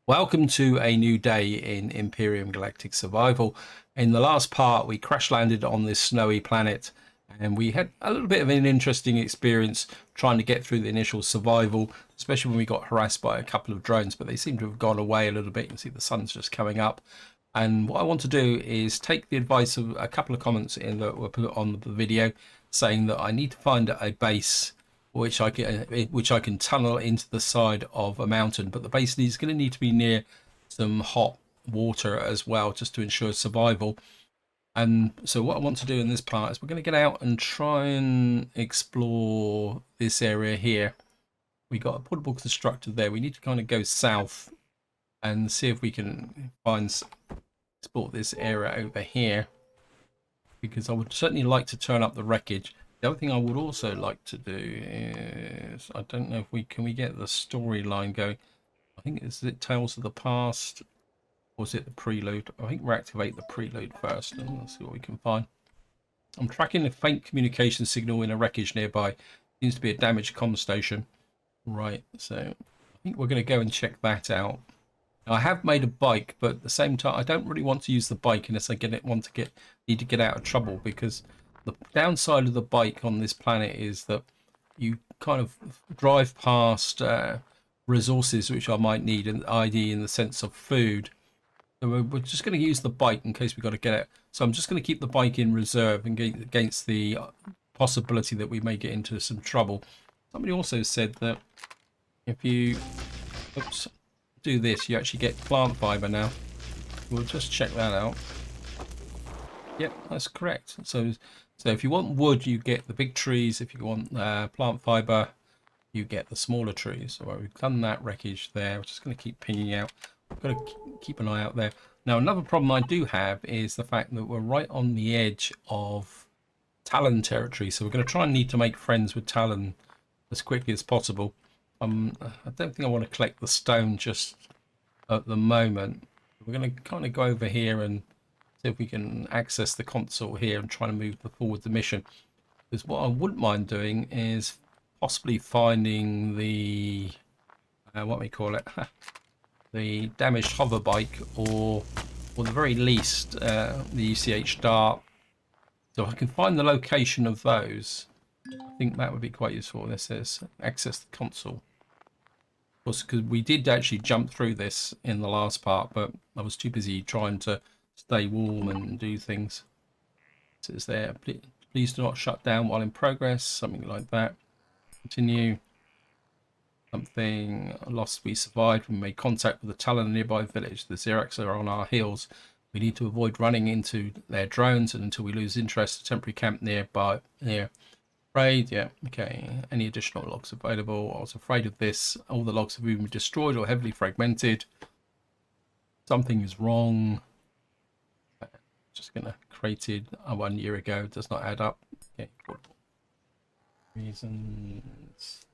Welcome to a new day in Empyrion Galactic Survival. In the last part, we crash landed on this snowy planet and we had a little bit of an interesting experience trying to get through the initial survival, especially when we got harassed by a couple of drones, but they seem to have gone away a little bit. You can see the sun's just coming up. And what I want to do is take the advice of a couple of comments in that were put on the video saying that I need to find a base which I can tunnel into the side of a mountain, but the base is going to need to be near some hot water as well, just to ensure survival. And so what I want to do in this part is we're going to get out and try and explore this area here. We got a portable constructor there. We need to kind of go south and see if we can export this area over here, because I would certainly like to turn up the wreckage. The other thing I would also like to do is, I don't know if we can get the storyline going. I think is it Tales of the Past, or is it the prelude? I think we'll activate the prelude first and let's see what we can find. I'm tracking a faint communication signal in a wreckage nearby. Seems to be a damaged comm station. Right, so I think we're going to go and check that out. Now, I have made a bike, but at the same time, I don't really want to use the bike unless I need to get out of trouble, because the downside of the bike on this planet is that you kind of drive past resources which I might need, and ID in the sense of food. So we're just going to use the bike in case we've got to get it. So I'm just going to keep the bike in reserve against the possibility that we may get into some trouble. Somebody also said that if you do this, you actually get plant fiber now. We'll just check that out. Yep, that's correct. So if you want wood, you get the big trees. If you want plant fiber, you get the smaller trees. So we've done that wreckage there. We're just going to keep pinging out. We've got to keep an eye out there. Now, another problem I do have is the fact that we're right on the edge of Talon territory. So we're going to try and need to make friends with Talon as quickly as possible. I don't think I want to collect the stone just at the moment. We're going to kind of go over here and see if we can access the console here and try to move forward the mission. Because what I wouldn't mind doing is possibly finding the what we call it, the damaged hover bike, or the very least the UCH dart. So if I can find the location of those, I think that would be quite useful. This is access the console. Of course, because we did actually jump through this in the last part, but I was too busy trying to stay warm and do things. So it's there. Please do not shut down while in progress. Something like that. Continue. Something lost. We survived. We made contact with the Talon nearby village. The Xerax are on our heels. We need to avoid running into their drones, and until we lose interest, a temporary camp nearby. Afraid, yeah, okay. Any additional logs available? I was afraid of this. All the logs have been destroyed or heavily fragmented. Something is wrong. Just gonna created 1 year ago. Does not add up. Okay. Reasons.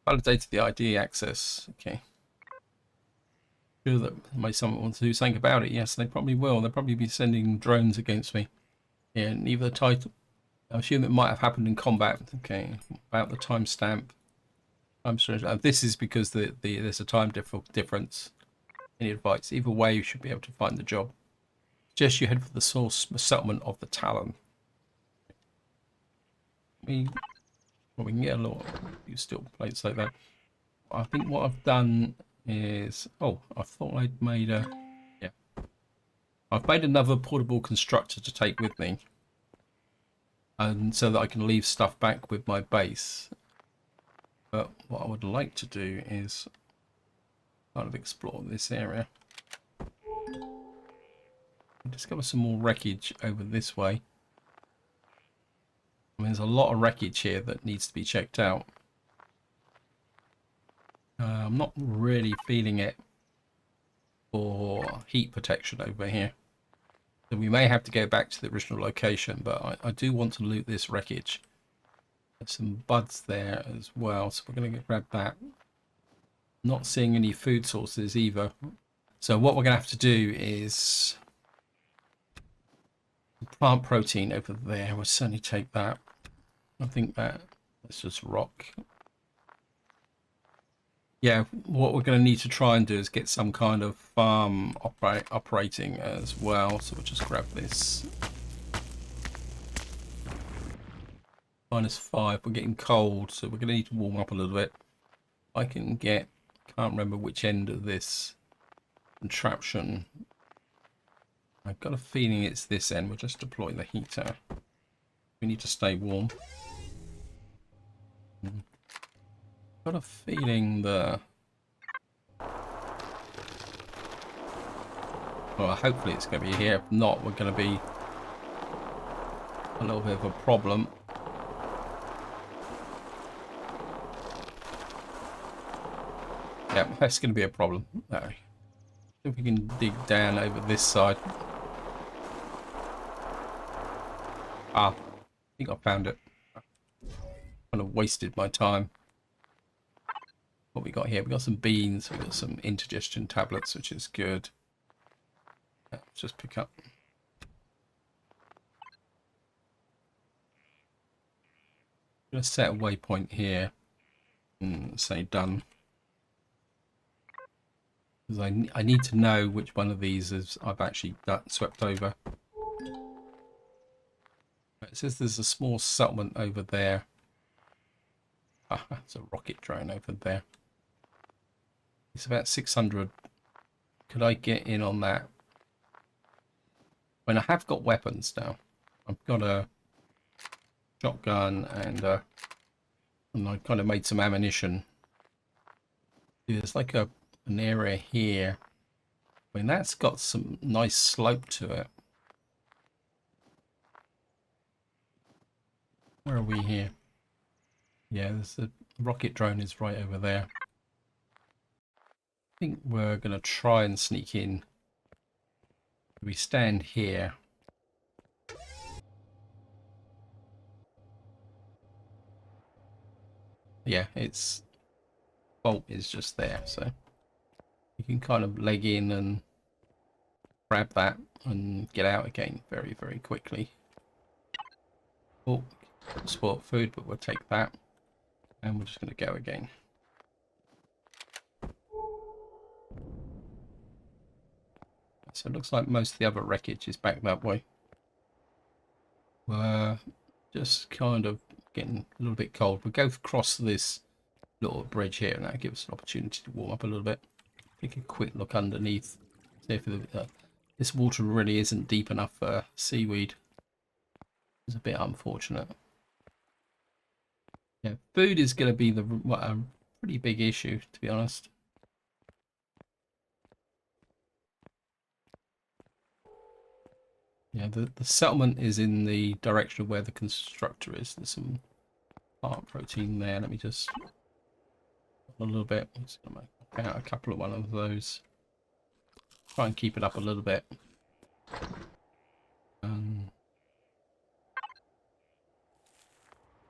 Validated the ID access. Okay. Sure that someone wants to do something about it. Yes, they probably will. They'll probably be sending drones against me. Yeah, neither title. I assume it might have happened in combat. Okay, about the timestamp. I'm sure this is because there's a time difference. Any advice? Either way, you should be able to find the job. Suggest you head for the source settlement of the Talon. We can get a lot of steel plates like that. I think what I've done is, I thought I'd made I've made another portable constructor to take with me, and so that I can leave stuff back with my base. But what I would like to do is kind of explore this area. Discover some more wreckage over this way. I mean, there's a lot of wreckage here that needs to be checked out. I'm not really feeling it for heat protection over here. So we may have to go back to the original location, but I do want to loot this wreckage. There's some buds there as well, so we're going to grab that. Not seeing any food sources either. So what we're going to have to do is plant protein over there. We'll certainly take that. I think that let's just rock. Yeah, what we're going to need to try and do is get some kind of farm operating as well. So we'll just grab this. -5. We're getting cold, so we're going to need to warm up a little bit. I can get, can't remember which end of this contraption. I've got a feeling it's this end. We'll just deploy the heater. We need to stay warm. Got a feeling the... Well, hopefully it's going to be here. If not, we're going to be a little bit of a problem. Yeah, that's going to be a problem. No. If we can dig down over this side. Ah, I think I found it. Kind of wasted my time. What we got here? We got some beans. We got some indigestion tablets, which is good. Let's just pick up. I'm going to set a waypoint here and say done. Because I need to know which one of these is I've actually swept over. It says there's a small settlement over there. Ah, it's a rocket drone over there. It's about 600. Could I get in on that? When I have got weapons now. I've got a shotgun and I kind of made some ammunition. There's like an area here. I mean, that's got some nice slope to it. Where are we here? Yeah, there's the rocket drone is right over there. I think we're going to try and sneak in. We stand here. Yeah, its bolt is just there, so you can kind of leg in and grab that and get out again very, very quickly. Oh, sport food, but we'll take that. And we're just going to go again. So it looks like most of the other wreckage is back that way. We're just kind of getting a little bit cold. We'll go across this little bridge here, and that gives us an opportunity to warm up a little bit. Take a quick look underneath. See if this water really isn't deep enough for seaweed. It's a bit unfortunate. Yeah, food is going to be a pretty big issue, to be honest. Yeah, the settlement is in the direction of where the constructor is. There's some plant protein there. Let me just a little bit. I'm just gonna make out a couple of one of those. Try and keep it up a little bit.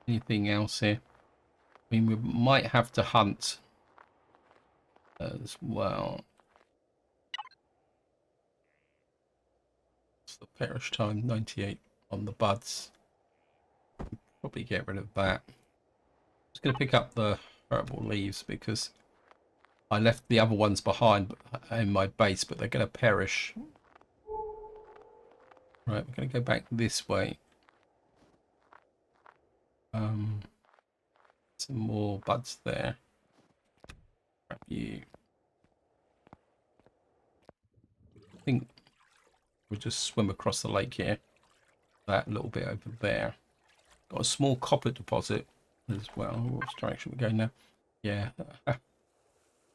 Anything else here? I mean, we might have to hunt as well. It's the perish time, 98 on the buds. Probably get rid of that. Just going to pick up the herbal leaves because I left the other ones behind in my base, but they're going to perish. Right, we're going to go back this way. Some more buds there. Grab you. I think we'll just swim across the lake here. That little bit over there. Got a small copper deposit as well. Which direction we're going now? Yeah.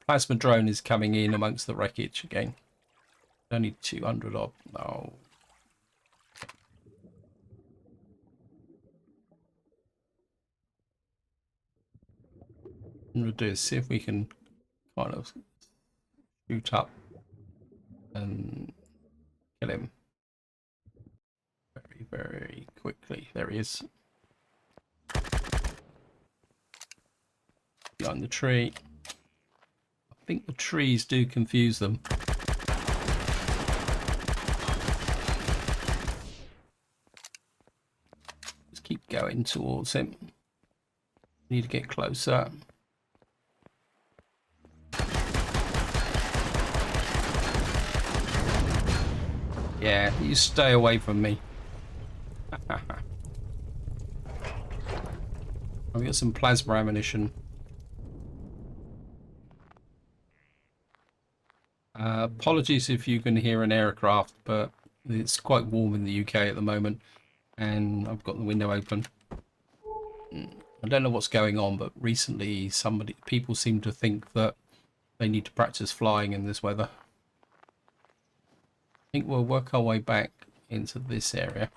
Plasma drone is coming in amongst the wreckage again. Only 200 odd. Oh. What I'm going to do is see if we can kind of shoot up and kill him very, very quickly. There he is. Behind the tree. I think the trees do confuse them. Just keep going towards him. Need to get closer. Yeah, you stay away from me. I've got some plasma ammunition. Apologies if you can hear an aircraft, but it's quite warm in the UK at the moment, and I've got the window open. I don't know what's going on, but recently people seem to think that they need to practice flying in this weather. I think we'll work our way back into this area.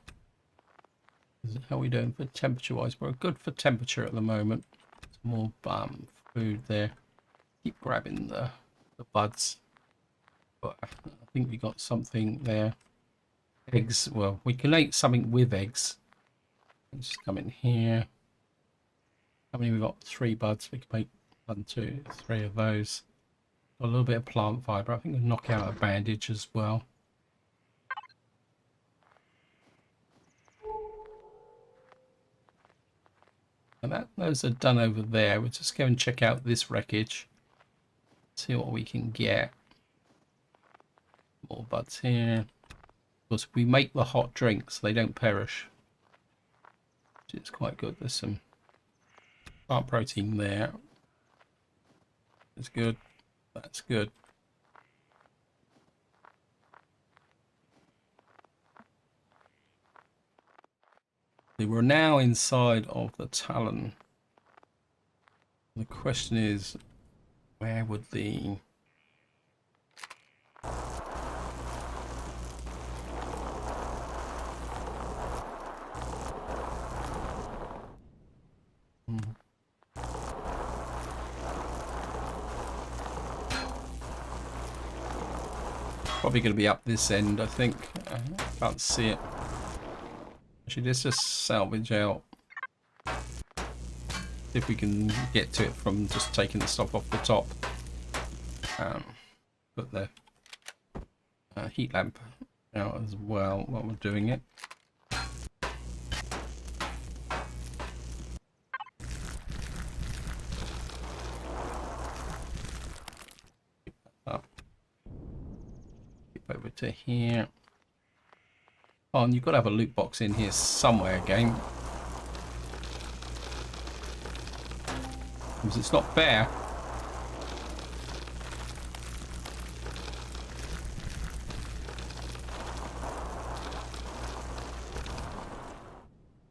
How are we doing for temperature-wise? We're good for temperature at the moment. Some more food there. Keep grabbing the buds. But I think we got something there. Eggs. Well, we can eat something with eggs. Let's just come in here. How many we got? 3 buds. We can make 1, 2, 3 of those. Got a little bit of plant fiber. I think we'll knock out a bandage as well. And those are done over there. We'll just go and check out this wreckage. See what we can get. More buds here. Of course, we make the hot drinks. They don't perish. Which is quite good. There's some plant protein there. That's good. That's good. We're now inside of the Talon. The question is, where would the... Probably going to be up this end, I think. I can't see it. Actually, let's just salvage out. See if we can get to it from just taking the stuff off the top. Put the heat lamp out as well while we're doing it. Over to here. Oh, and you've got to have a loot box in here somewhere, game. Because it's not fair.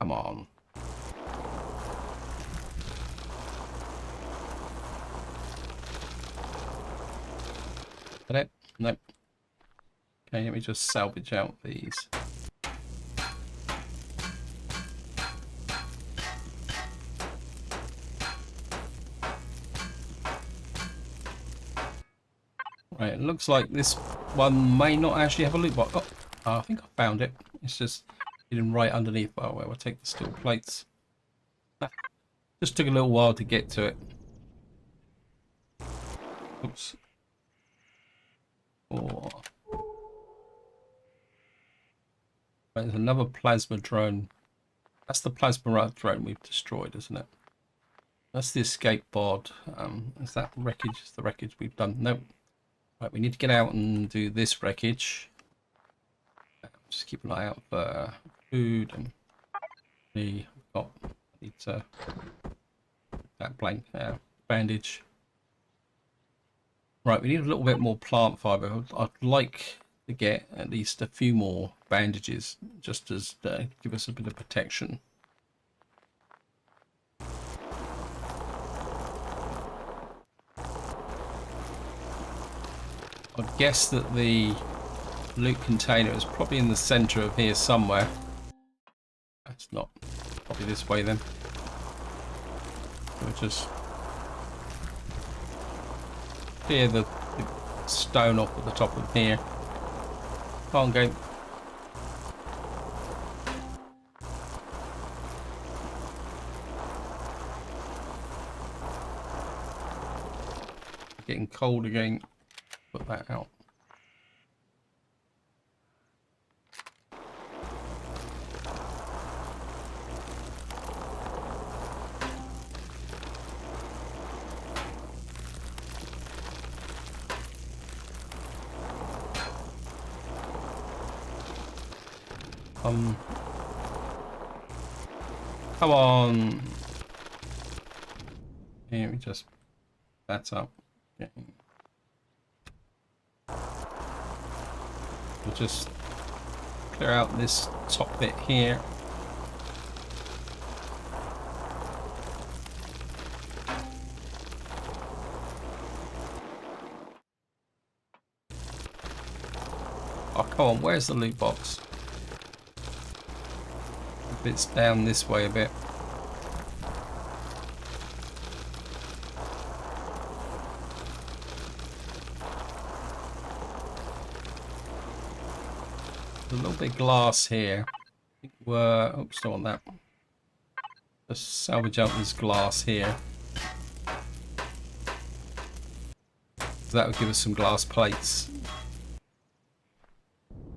Come on. Got it? Nope. Okay, let me just salvage out these. Right, it looks like this one may not actually have a loot box. Oh, I think I found it. It's just hidden right underneath. Oh, well, we'll take the steel plates. Just took a little while to get to it. Oops. Oh. There's another plasma drone. That's the plasma drone we've destroyed, isn't it? That's the escape pod. Is that wreckage? Is the wreckage we've done? Nope. Right, we need to get out and do this wreckage. Just keep an eye out for food and I need to that blank bandage. Right, we need a little bit more plant fiber. I'd like to get at least a few more bandages just as give us a bit of protection. I'd guess that the loot container is probably in the center of here somewhere. That's not. Probably this way then. We'll just clear the stone off at the top of here. Come on, game. Getting cold again. Put that out. Come on. Here we just that up. Okay. We'll just clear out this top bit here. Oh, come on, where's the loot box? It's down this way a bit. A little bit of glass here. Oops, don't want that. Just salvage out this glass here. So that would give us some glass plates.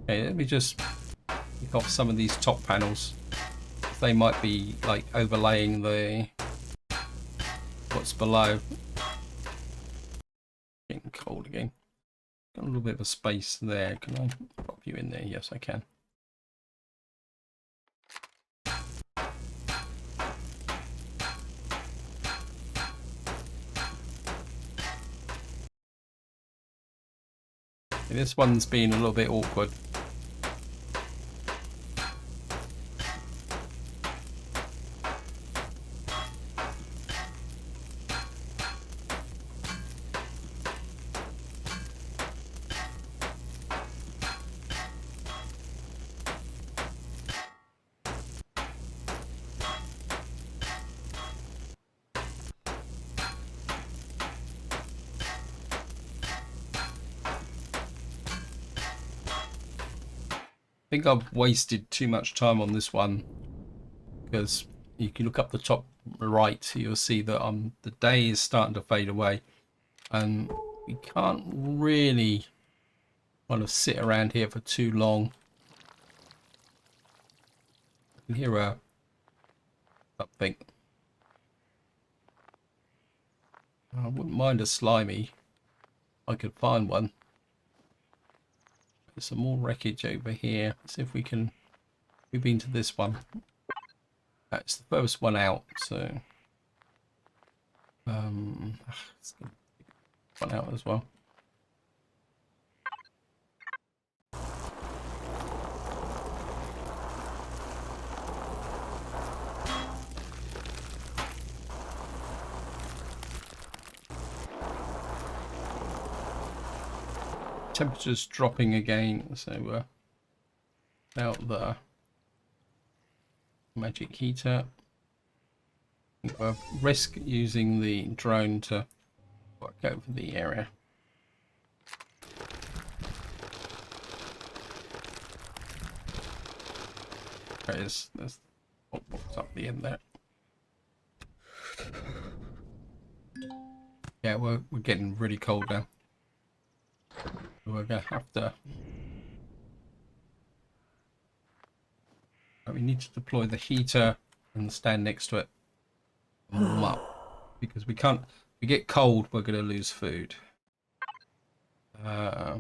Okay, let me just pick off some of these top panels. They might be like overlaying the what's below. Getting cold again. Got a little bit of a space there. Can I pop you in there? Yes, I can. This one's been a little bit awkward. I think I've wasted too much time on this one, because you can look up the top right, you'll see that the day is starting to fade away, and we can't really kind of sit around here for too long. I can hear something. I wouldn't mind a slimy. I could find one. There's some more wreckage over here. Let's see if we can move into this one. That's the first one out, so let's get one out as well. Temperature's dropping again, so out the magic heater. We'll risk using the drone to work over the area. There's the hot box up the end there. Yeah, we're getting really cold now. We're gonna have to. We need to deploy the heater and stand next to it and warm up, because we can't. If we get cold, we're gonna lose food. I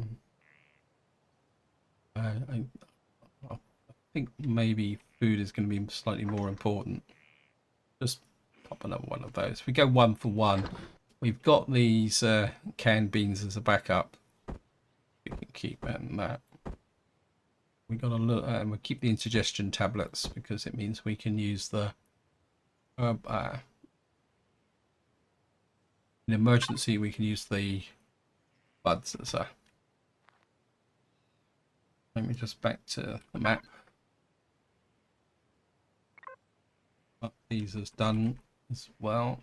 think maybe food is going to be slightly more important. Just pop another one of those. We go 1 for 1. We've got these canned beans as a backup. We can keep that. We got a little, and we'll keep the indigestion tablets, because it means we can use the in emergency we can use the buds as a. Let me just back to the map. What these is done as well.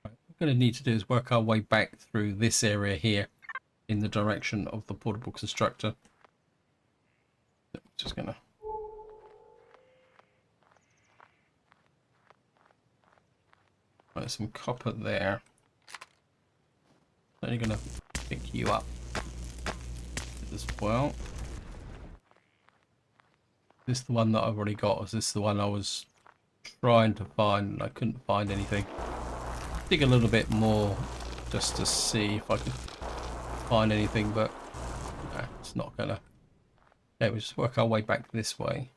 What we're going to need to do is work our way back through this area here in the direction of the portable constructor. Just gonna put some copper there. Only gonna pick you up as well. Is this the one that I've already got, or is this the one I was trying to find and I couldn't find anything? Dig a little bit more just to see if I could find anything, but no, it's not gonna Okay, we'll just work our way back this way.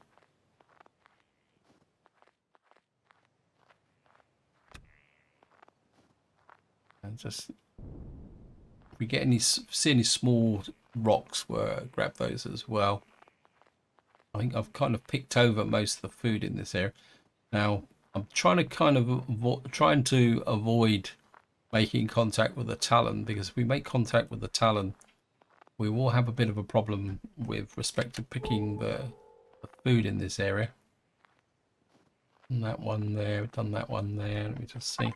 And just, if we get see any small rocks, we'll grab those as well. I think I've kind of picked over most of the food in this area. Now, I'm trying to kind of avoid making contact with the Talon, because if we make contact with the Talon, we will have a bit of a problem with respect to picking the food in this area. And that one there, we've done that one there. Let me just see.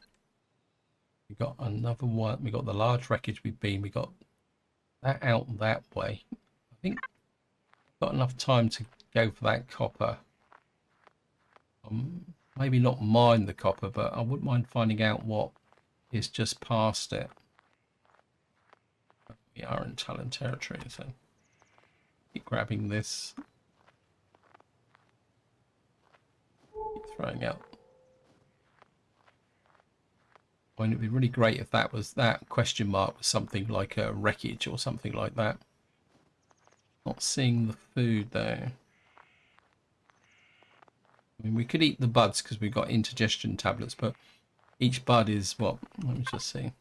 We got another one. We got the large wreckage we've been. We got that out that way. I think we've got enough time to go for that copper. Maybe not mine the copper, but I wouldn't mind finding out what is just past it. We are in Talon territory, so keep grabbing this. Keep throwing out. Wouldn't it be really great if that question mark was something like a wreckage or something like that? Not seeing the food though. I mean, we could eat the buds because we've got indigestion tablets, but each bud is what? Let me just see.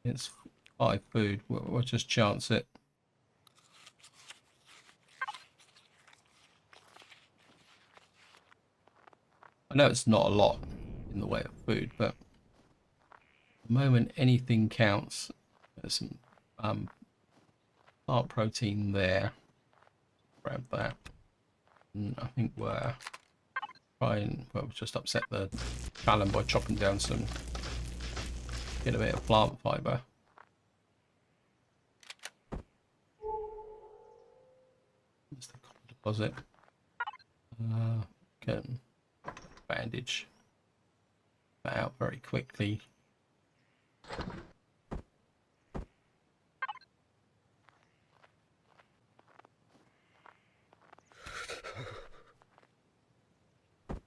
It's 5 food. We'll just chance it. I know it's not a lot in the way of food, but at the moment anything counts. There's some plant protein there. Grab that. And I think we're trying, well, just upset the Talon by chopping down some, get a bit of plant fiber. There's the copper deposit. Can bandage that out very quickly.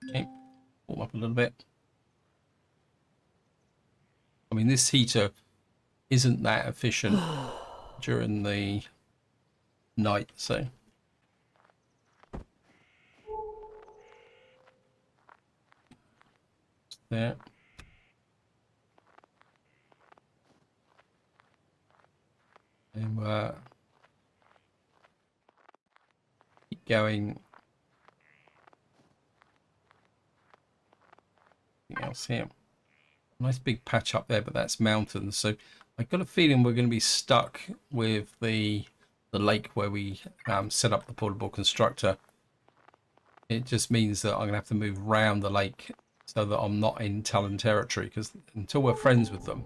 Okay, warm up a little bit. I mean, this heater isn't that efficient during the night, so there. And keep going. Anything else here? Nice big patch up there, but that's mountains. So I've got a feeling we're going to be stuck with the lake where we set up the portable constructor. It just means that I'm going to have to move around the lake so that I'm not in Talon territory, because until we're friends with them.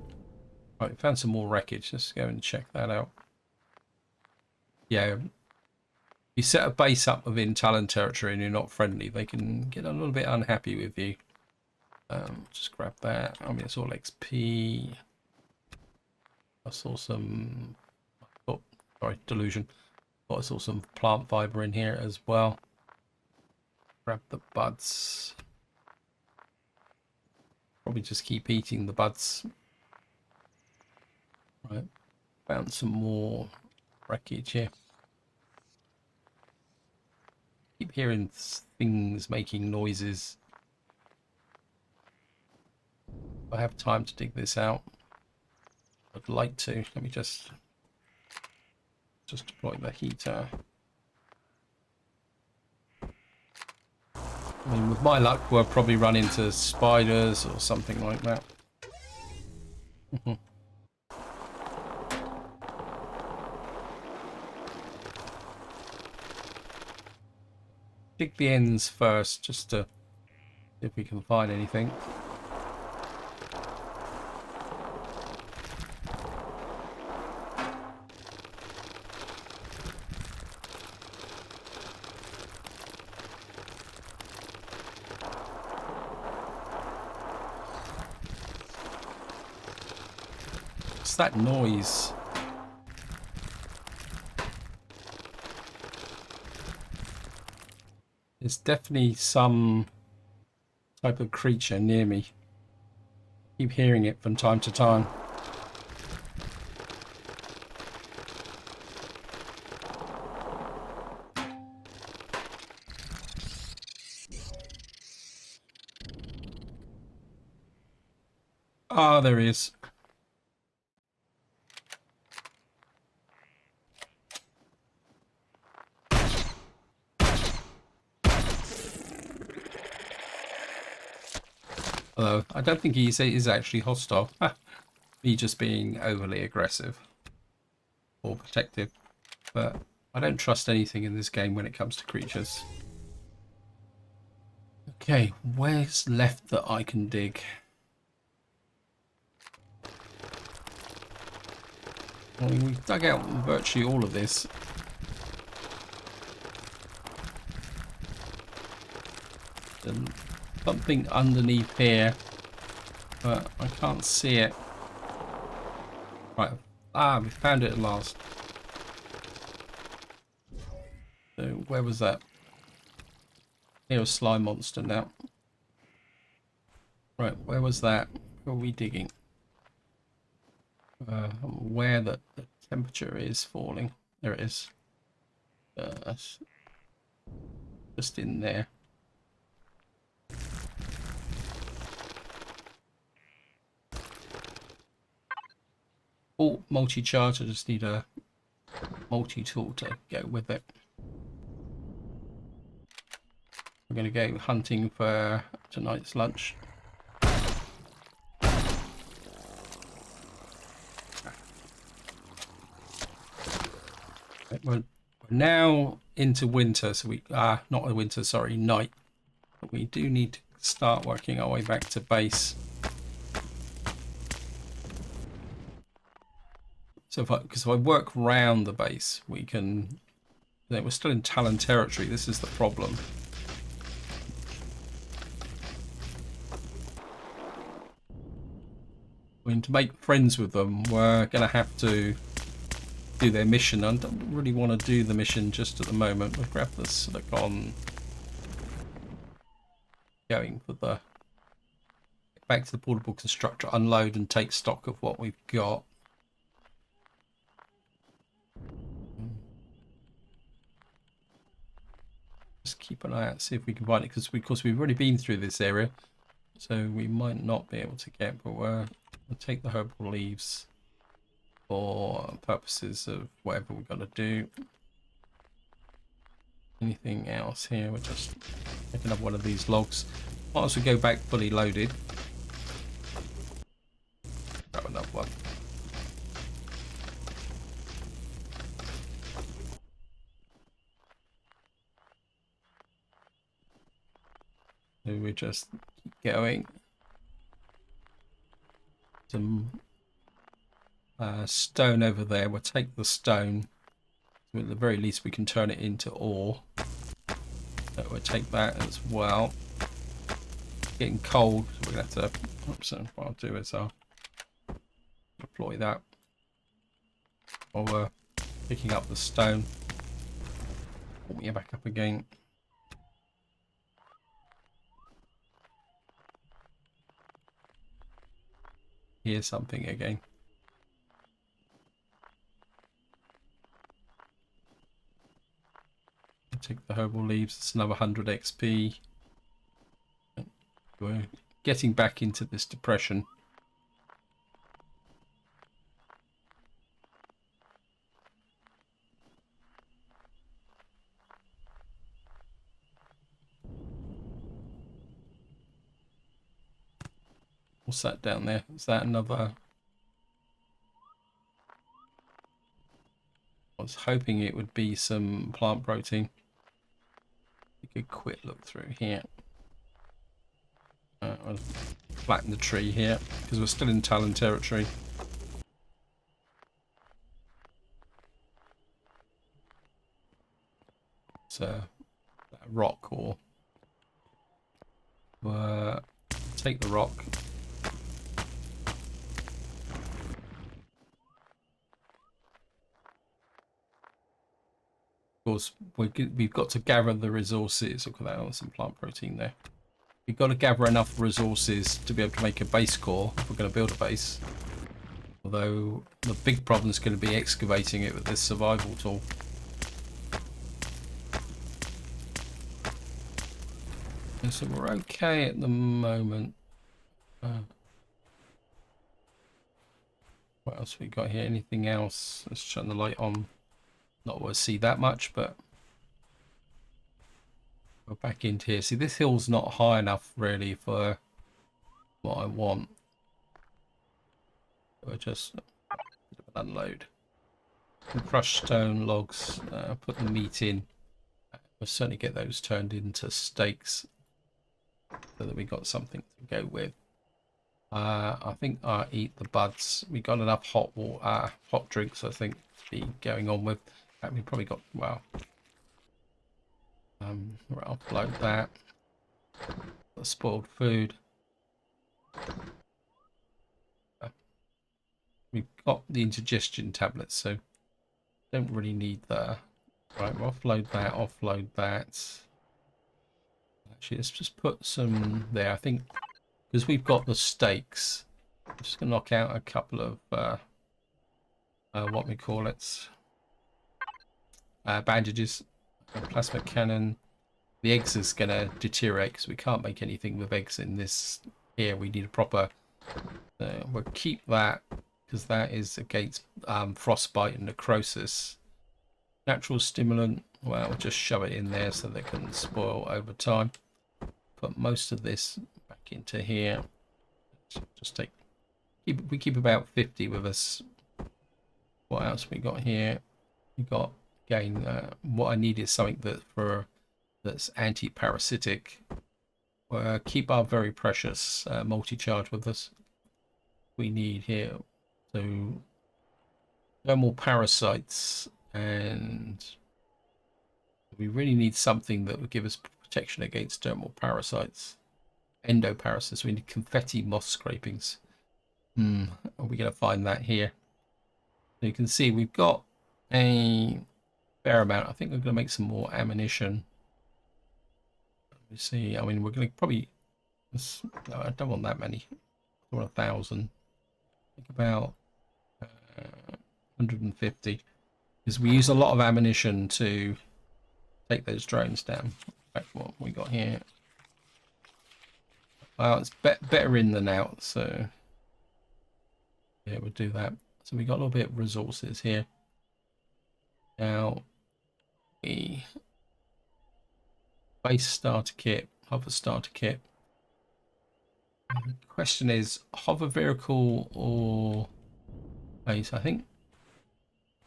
Right, found some more wreckage. Let's go and check that out. Yeah, you set a base up within Talon territory and you're not friendly, they can get a little bit unhappy with you. Just grab that. I mean, it's all XP. I saw some, oh, sorry, delusion. I saw some plant fiber in here as well. Grab the buds. Probably just keep eating the buds. Right, found some more wreckage here. Keep hearing things making noises. If I have time to dig this out, I'd like to. Let me just deploy the heater. I mean, with my luck, we'll probably run into spiders or something like that. Dig the ends first, just to see if we can find anything. What's that noise? There's definitely some type of creature near me. Keep hearing it from time to time. Ah, there he is. Although I don't think he is actually hostile. Me just being overly aggressive or protective. But I don't trust anything in this game when it comes to creatures. Okay, where's left that I can dig? I mean, we've dug out virtually all of this. And something underneath here, but I can't see it. Right, we found it at last. So where was that? Here, a slime monster now. Right, where was that? Where are we digging? I'm aware that the temperature is falling. There it is. Just in there. Oh, multi-charge. I just need a multi-tool to go with it. We're going to go hunting for tonight's lunch. We're now into winter, so we not a winter, sorry, night. But we do need to start working our way back to base. So because if I work round the base, we can. We're still in Talon territory. This is the problem. I mean, to make friends with them, we're going to have to do their mission. I don't really want to do the mission just at the moment. We'll grab the silicon. Going for the back to the portable constructor, unload and take stock of what we've got. Just keep an eye out, see if we can find it, because we've already been through this area, so we might not be able to get. But we'll take the herbal leaves for purposes of whatever we've got to do. Anything else here? We're just picking up one of these logs. Might as well go back fully loaded. Grab another one. So we just keep going. Some stone over there. We'll take the stone. So at the very least we can turn it into ore. So we'll take that as well. Getting cold, so we're going to have to. So what I'll do is I'll deploy that while we're picking up the stone. Pull me back up again. Here's something again. I'll take the herbal leaves. It's another 100 XP. We're getting back into this depression. What's that down there? Is that another? I was hoping it would be some plant protein. We could quick look through here. I'll flatten the tree here because we're still in Talon territory. It's a rock, or take the rock. Of course, we've got to gather the resources. Look at that, oh, some plant protein there. We've got to gather enough resources to be able to make a base core if we're going to build a base. Although the big problem is going to be excavating it with this survival tool. And so we're okay at the moment. What else we got here? Anything else? Let's turn the light on. Not able to see that much, but we're back into here. See, this hill's not high enough really for what I want. We'll just unload. Crushed stone logs, put the meat in. We'll certainly get those turned into steaks so that we got something to go with. I think I'll eat the buds. We got enough hot water, hot drinks, I think, to be going on with. We probably got, well, right, I'll upload that. The spoiled food. We've got the indigestion tablets, so don't really need that. Right, we'll offload that, offload that. Actually, let's just put some there. I think because we've got the steaks, I'm just going to knock out a couple of, what we call it, bandages, a plasma cannon. The eggs is going to deteriorate because we can't make anything with eggs in this here. We need a proper, we'll keep that because that is against frostbite and necrosis. Natural stimulant, well, we'll just shove it in there so they can spoil over time. Put most of this back into here. Just take, we keep about 50 with us. What else we got here? We got, again, what I need is something that's anti-parasitic. Keep our very precious multi-charge with us. We need here, so thermal parasites, and we really need something that would give us protection against thermal parasites. Endoparasites, we need confetti moss scrapings. Are we going to find that here? So you can see we've got a fair amount. I think we're going to make some more ammunition. Let me see. I mean, we're going to probably, no, I don't want that many. I want 1,000. Think about 150, because we use a lot of ammunition to take those drones down. In fact, what we got here, well, it's better in than out, so yeah, we'll do that. So we got a little bit of resources here. Now the base starter kit, hover starter kit. The question is hover vehicle or base. I think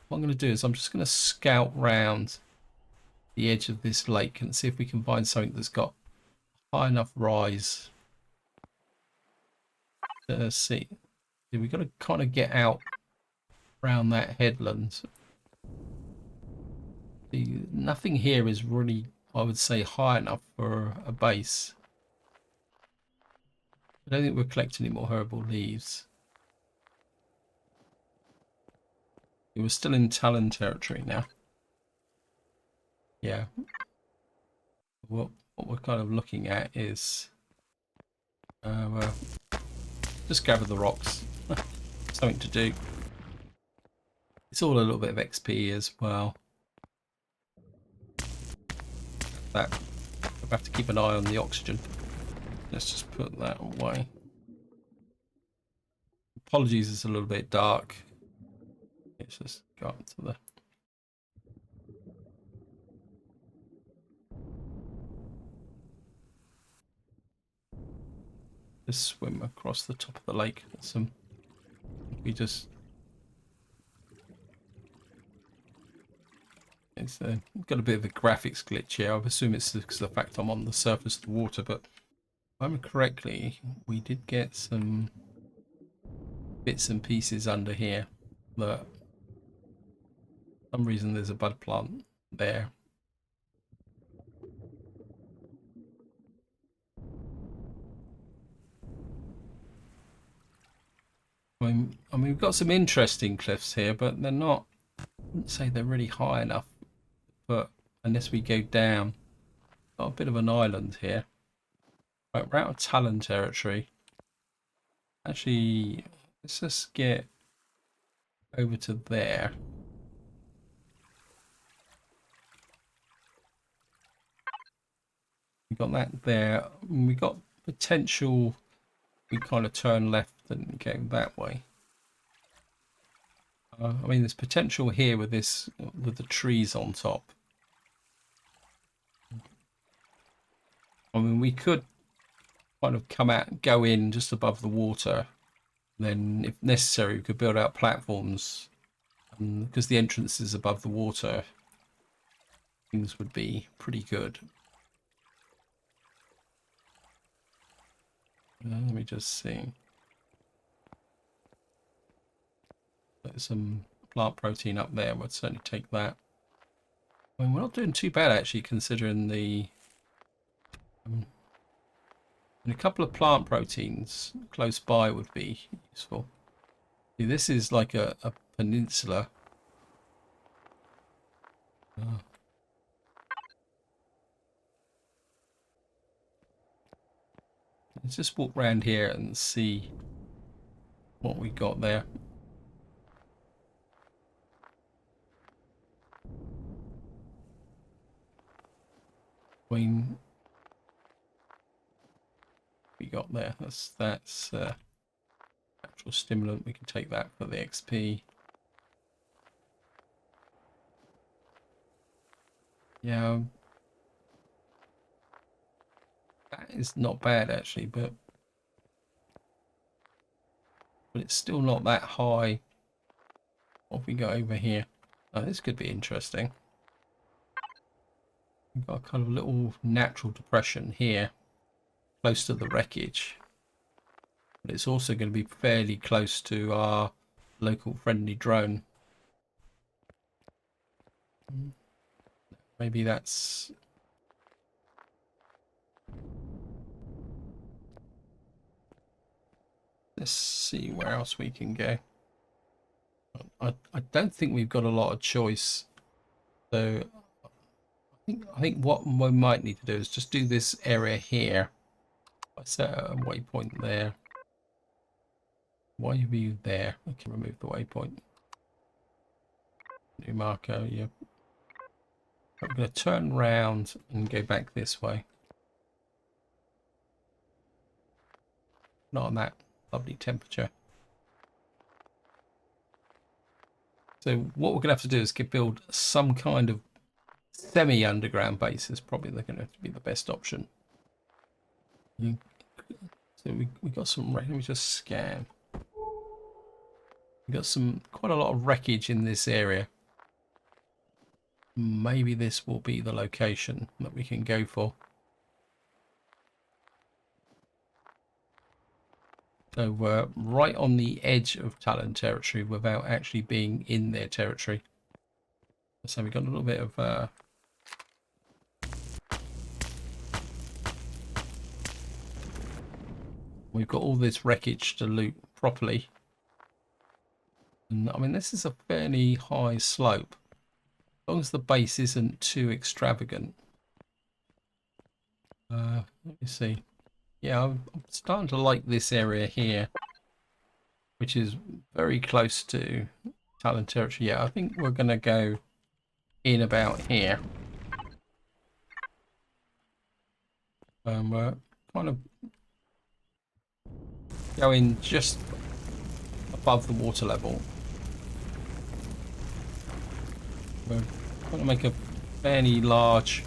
what I'm going to do is I'm just going to scout round the edge of this lake and see if we can find something that's got high enough rise to see. We've got to kind of get out around that headland. Nothing here is really, I would say, high enough for a base. I don't think we'll collect any more herbal leaves. We're still in Talon territory now. Yeah. What we're kind of looking at is well, just gather the rocks. Something to do. It's all a little bit of XP as well. That we'll have to keep an eye on the oxygen. Let's just put that away. Apologies, it's a little bit dark. Let's just go up to the. Just swim across the top of the lake. We just. It's got a bit of a graphics glitch here. I assume it's because of the fact I'm on the surface of the water, but if I remember correctly, we did get some bits and pieces under here that for some reason there's a bud plant there. I mean, we've got some interesting cliffs here, but they're not, I wouldn't say they're really high enough. But unless we go down, got a bit of an island here. Right, we're out of Talon territory. Actually, let's just get over to there. We got that there. We got potential. We kind of turn left and go that way. I mean, there's potential here with this, with the trees on top. I mean, we could kind of come out, go in just above the water. Then, if necessary, we could build out platforms. Because the entrance is above the water, things would be pretty good. Let me just see. There's some plant protein up there. We'd certainly take that. I mean, we're not doing too bad actually, considering the and a couple of plant proteins close by would be useful. See, this is like a peninsula. Let's just walk around here and see what we got there. I mean, we got there. That's actual stimulant. We can take that for the XP. Yeah, that is not bad actually, but it's still not that high. What have we got over here? Oh, this could be interesting. We've got a kind of little natural depression here, close to the wreckage. But it's also going to be fairly close to our local friendly drone. Maybe that's... Let's see where else we can go. I don't think we've got a lot of choice. So I think what we might need to do is just do this area here. I set a waypoint there. Why are you there? I can remove the waypoint. New marker, yeah. I'm going to turn around and go back this way. Not on that lovely temperature. So what we're going to have to do is build some kind of semi-underground base. Is probably going to be the best option. So we got some. Let me just scan. We got quite a lot of wreckage in this area. Maybe this will be the location that we can go for. So we're right on the edge of Talon territory without actually being in their territory. So we've got a little bit of we've got all this wreckage to loot properly. And I mean, this is a fairly high slope. As long as the base isn't too extravagant. Let me see. Yeah, I'm starting to like this area here, which is very close to Talon territory. Yeah, I think we're going to go in about here. We're kind of going just above the water level. We're going to make a fairly large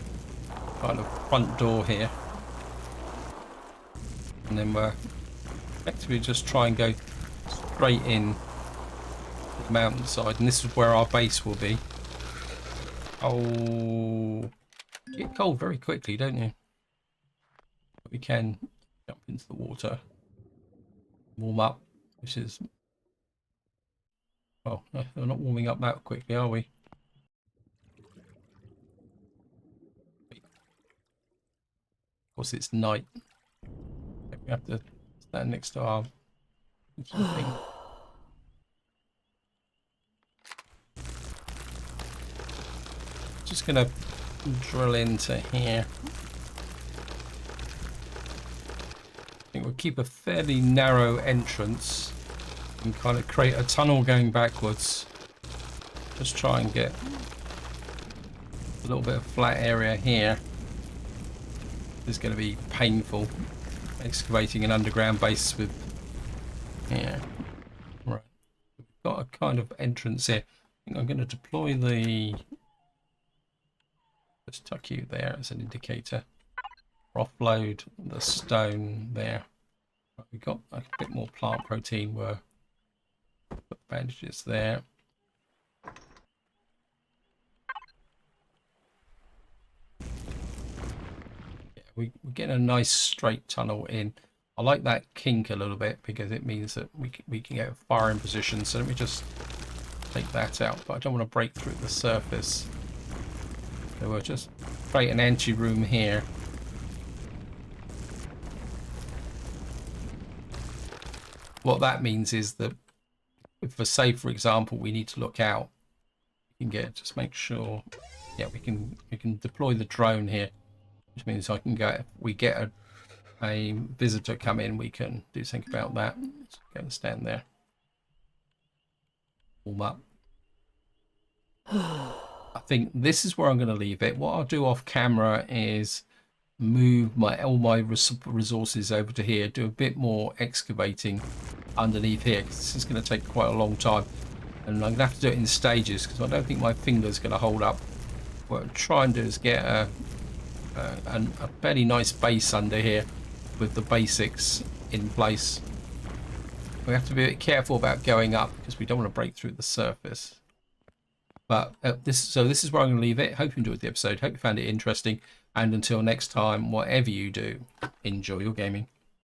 kind of front door here. And then we're effectively just try and go straight in the mountainside. And this is where our base will be. Oh, you get cold very quickly, don't you? But we can jump into the water, warm up, which is... Well, no, we're not warming up that quickly, are we? Of course, it's night. We have to stand next to our something. Just gonna drill into here. I think we'll keep a fairly narrow entrance and kind of create a tunnel going backwards. Just try and get a little bit of flat area here. This is going to be painful. Excavating an underground base with... Yeah. Right. We've got a kind of entrance here. I think I'm going to deploy the... Just tuck you there as an indicator. Offload the stone there. We've got a bit more plant protein. We're put bandages there. Yeah, we're getting a nice straight tunnel in. I like that kink a little bit because it means that we can get a firing position. So let me just take that out, but I don't want to break through the surface. So we'll just create an entry room here. What that means is that if, for say, for example, we need to look out, we can just make sure, yeah, we can deploy the drone here, which means I can go, if we get a visitor come in, we can do something about that. Let's go and stand there. Warm up. I think this is where I'm going to leave it. What I'll do off camera is move all my resources over to here, do a bit more excavating underneath here, because this is going to take quite a long time, and I'm going to have to do it in stages because I don't think my finger's going to hold up. What I'm trying to do is get a fairly nice base under here with the basics in place. We have to be a bit careful about going up because we don't want to break through the surface. But this is where I'm going to leave it. Hope you enjoyed the episode. Hope you found it interesting. And until next time, whatever you do, enjoy your gaming.